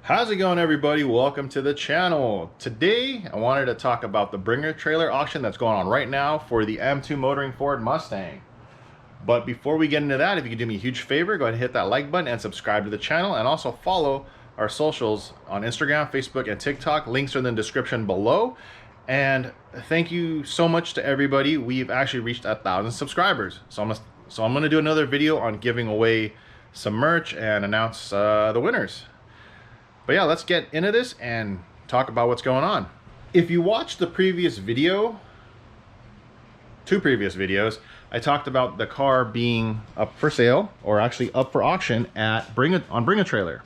How's it going, everybody? Welcome to the channel. Today I wanted to talk about the bringatrailer auction that's going on right now for the M2 Motoring Ford Mustang. But before we get into that, if you could do me a huge favor, go ahead and hit that like button and subscribe to the channel, and also follow our socials on Instagram, Facebook, and TikTok. Links are in the description below. And thank you so much to everybody. We've actually reached 1,000 subscribers. So I'm gonna do another video on giving away some merch and announce the winners. But yeah, let's get into this and talk about what's going on. If you watched the previous video, two previous videos, I talked about the car being up for sale, or actually up for auction at bringatrailer.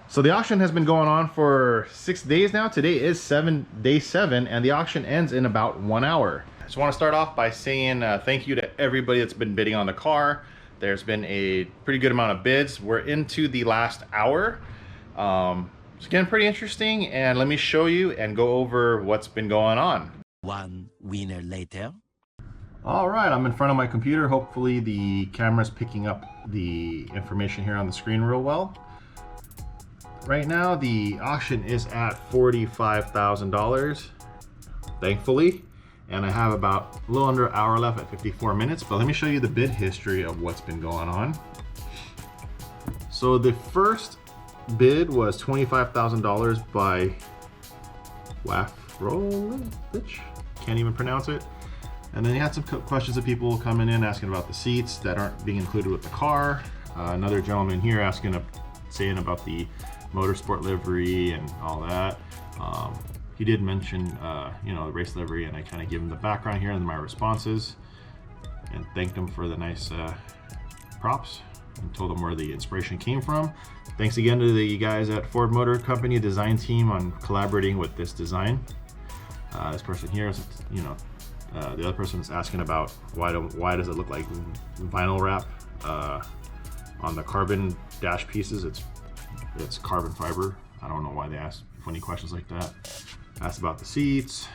So the auction has been going on for 6 days now. Today is day 7, and the auction ends in about 1 hour. I just want to start off by saying thank you to everybody that's been bidding on the car. There's been a pretty good amount of bids. We're into the last hour. It's getting pretty interesting, and let me show you and go over what's been going on. One winner later. All right, I'm in front of my computer. Hopefully the camera's picking up the information here on the screen real well. Right now the auction is at $45,000, thankfully, and I have about a little under an hour left at 54 minutes. But let me show you the bid history of what's been going on. So the first bid was $25,000 by Wafrolich, can't even pronounce it. And then you had some questions of people coming in asking about the seats that aren't being included with the car. Another gentleman here saying about the motorsport livery and all that. He did mention the race livery, and I kind of give him the background here and my responses and thanked him for the nice props and told them where the inspiration came from. Thanks again to the guys at Ford Motor Company design team on collaborating with this design. This person here is, the other person is asking about why does it look like vinyl wrap on the carbon dash pieces. It's carbon fiber. I don't know why they ask funny questions like that. Asked about the seats.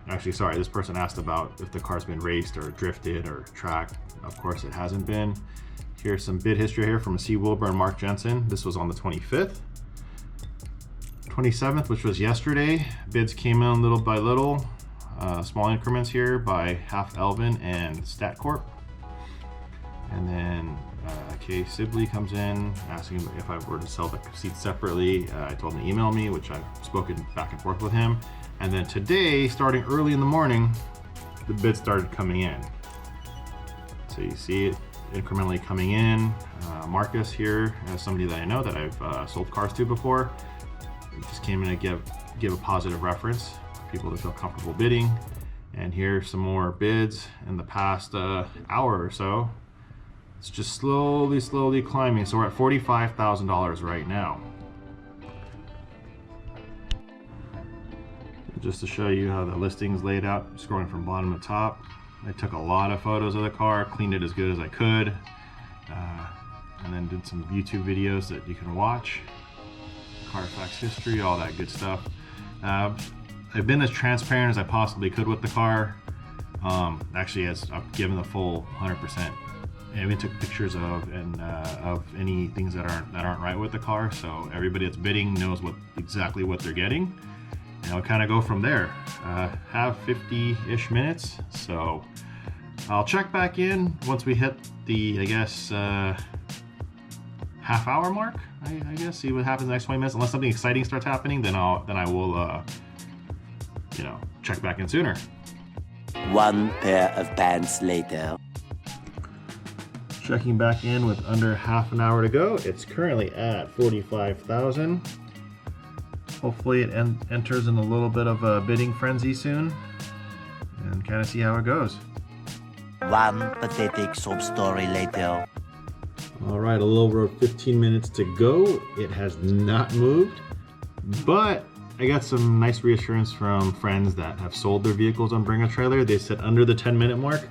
Actually, sorry, this person asked about if the car's been raced or drifted or tracked. Of course, it hasn't been. Here's some bid history here from C. Wilbur and Mark Jensen. This was on the 25th. 27th, which was yesterday. Bids came in little by little, small increments here by Half Elvin and StatCorp. And then Kay Sibley comes in asking if I were to sell the seats separately. I told him to email me, which I've spoken back and forth with him. And then today, starting early in the morning, the bids started coming in. So you see it incrementally coming in. Marcus here, as somebody that I know that I've sold cars to before, he just came in to give a positive reference for people to feel comfortable bidding. And here's some more bids in the past hour or so. It's just slowly climbing. So we're at $45,000 right now. Just to show you how the listing's laid out, scrolling from bottom to top. I took a lot of photos of the car, cleaned it as good as I could, and then did some YouTube videos that you can watch. Carfax history, all that good stuff. I've been as transparent as I possibly could with the car. Actually, as I've given the full 100%. I even took pictures of any things that aren't right with the car, so everybody that's bidding knows exactly what they're getting. And I'll kind of go from there. Have 50-ish minutes, so I'll check back in once we hit the, I guess, half-hour mark. I guess see what happens in the next 20 minutes. Unless something exciting starts happening, then I will, check back in sooner. One pair of pants later. Checking back in with under half an hour to go. It's currently at 45,000. Hopefully it enters in a little bit of a bidding frenzy soon, and kind of see how it goes. One pathetic sob story later. All right, a little over 15 minutes to go. It has not moved, but I got some nice reassurance from friends that have sold their vehicles on bringatrailer. They said under the 10-minute mark,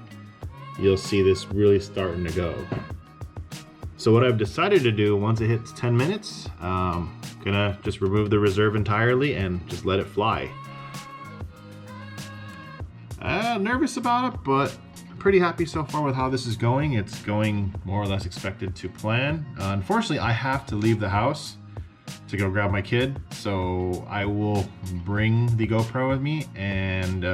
you'll see this really starting to go. So what I've decided to do once it hits 10 minutes, gonna just remove the reserve entirely and just let it fly. Nervous about it, but pretty happy so far with how this is going. It's going more or less expected to plan. Unfortunately, I have to leave the house to go grab my kid, so I will bring the GoPro with me and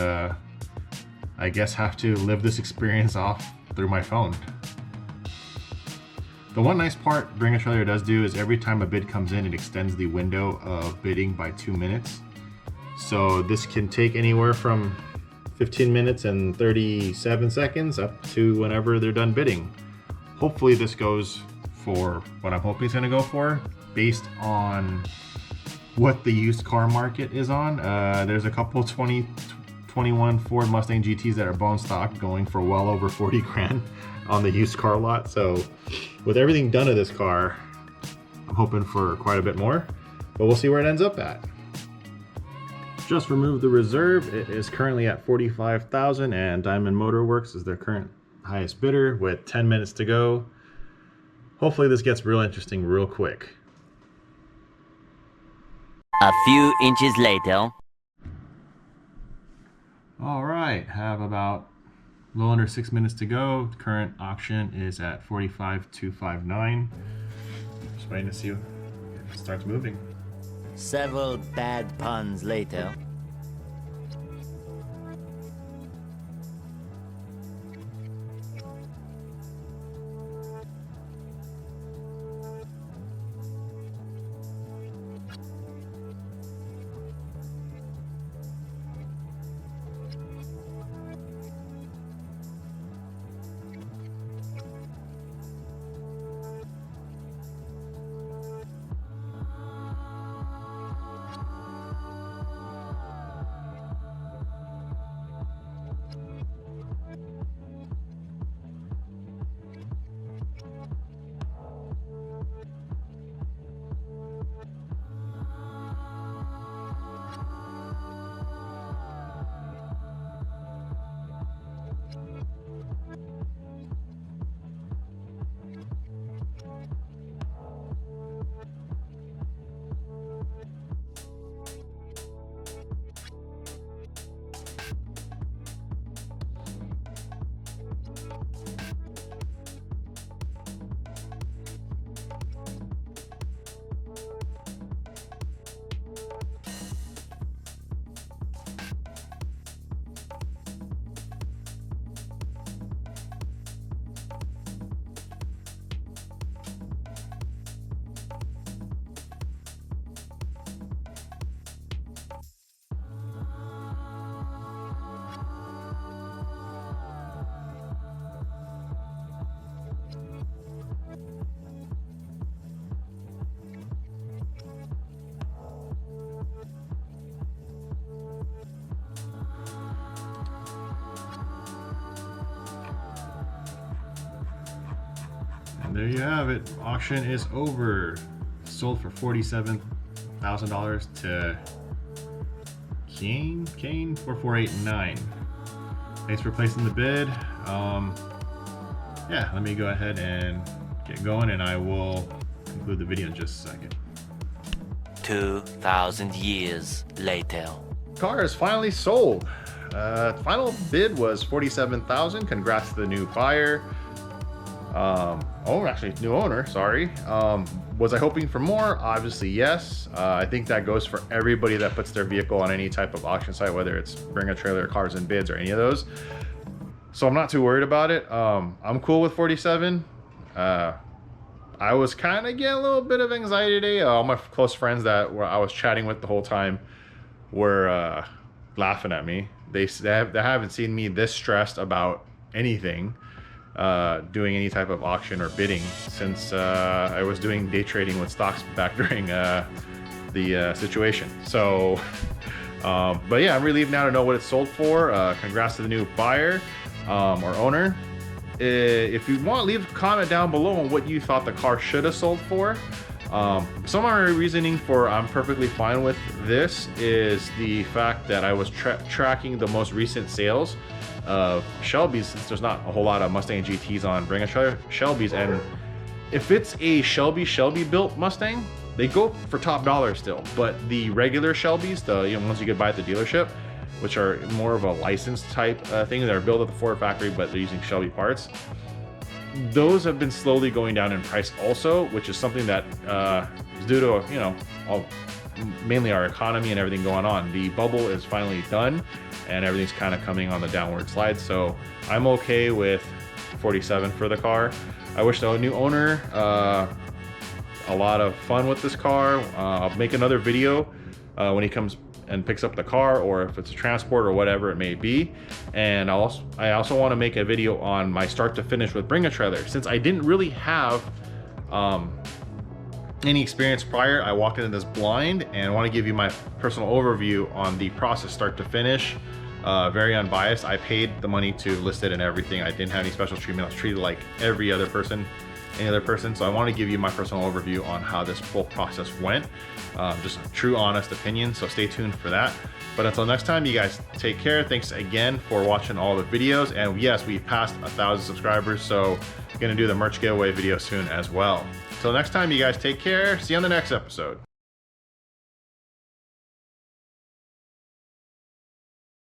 I guess have to live this experience off through my phone. The one nice part Bringatrailer does do is every time a bid comes in, it extends the window of bidding by 2 minutes. So this can take anywhere from 15 minutes and 37 seconds up to whenever they're done bidding. Hopefully this goes for what I'm hoping it's gonna go for, based on what the used car market is on. There's a couple 2021 Ford Mustang GTs that are bone stock going for well over 40 grand on the used car lot. So with everything done to this car, I'm hoping for quite a bit more, but we'll see where it ends up at. Just removed the reserve. It is currently at $45,000 and Diamond Motor Works is their current highest bidder with 10 minutes to go. Hopefully this gets real interesting real quick. A few inches later. All right, have about a little under 6 minutes to go. The current auction is at $45,259. Just waiting to see if it starts moving. Several bad puns later. There you have it. Auction is over. Sold for $47,000 to Kane 4489. Thanks for placing the bid. Yeah, let me go ahead and get going, and I will conclude the video in just a second. 2,000 years later. Car is finally sold. Final bid was $47,000. Congrats to the new buyer. Actually new owner, sorry. Was I hoping for more? Obviously yes. I think that goes for everybody that puts their vehicle on any type of auction site, whether it's Bringatrailer, Cars and Bids, or any of those. So I'm not too worried about it. I'm cool with 47. I was kind of getting a little bit of anxiety today. All my close friends that I was chatting with the whole time were laughing at me. They haven't seen me this stressed about anything, doing any type of auction or bidding since I was doing day trading with stocks back during the situation. So, but yeah, I'm relieved now to know what it's sold for. Congrats to the new buyer or owner. If you want, leave a comment down below on what you thought the car should have sold for. Some of my reasoning for I'm perfectly fine with this is the fact that I was tracking the most recent sales of Shelby's, since there's not a whole lot of Mustang GTs on Bringatrailer Shelby's, and if it's a Shelby built Mustang, they go for top dollar still, but the regular Shelby's, the ones you could buy at the dealership, which are more of a licensed type thing that are built at the Ford factory, but they're using Shelby parts. Those have been slowly going down in price also, which is something that is due to, you know, mainly our economy and everything going on. The bubble is finally done and everything's kind of coming on the downward slide. So I'm okay with 47 for the car. I wish the new owner a lot of fun with this car. I'll make another video when he comes and picks up the car, or if it's a transport or whatever it may be. And I also want to make a video on my start to finish with bringatrailer. Since I didn't really have any experience prior, I walked into this blind, and I want to give you my personal overview on the process start to finish. Very unbiased. I paid the money to list it and everything. I didn't have any special treatment. I was treated like any other person. So I want to give you my personal overview on how this whole process went. Just a true, honest opinion. So stay tuned for that. But until next time, you guys take care. Thanks again for watching all the videos. And yes, we passed 1,000 subscribers. So I'm going to do the merch giveaway video soon as well. Until next time, you guys take care. See you on the next episode.